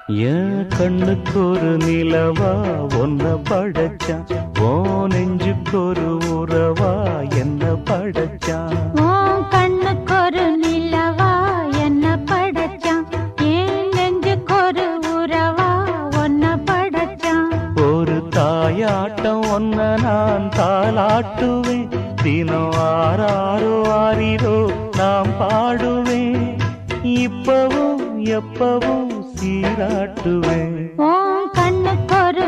என் கண்ணுக்கு ஒரு நிலவா ஒன்ன படைச்சான், ஓ நெஞ்சுக்கு ஒரு உறவா என்ன படைச்சான். உன் கண்ணுக்கு ஒரு நிலவா என்ன படைச்சான், என் நெஞ்சுக்கு ஒரு உறவா ஒன்ன படைச்சான். ஒரு தாயாட்டம் ஒன்ன நான் தாளாட்டுவேன், தினம் ஆராரோ ஆரிரோ நாம் பாடுவேன், இப்பவும் எப்பவும் சீராட்டுவேன். உன் கண்ணுக்கு ஒரு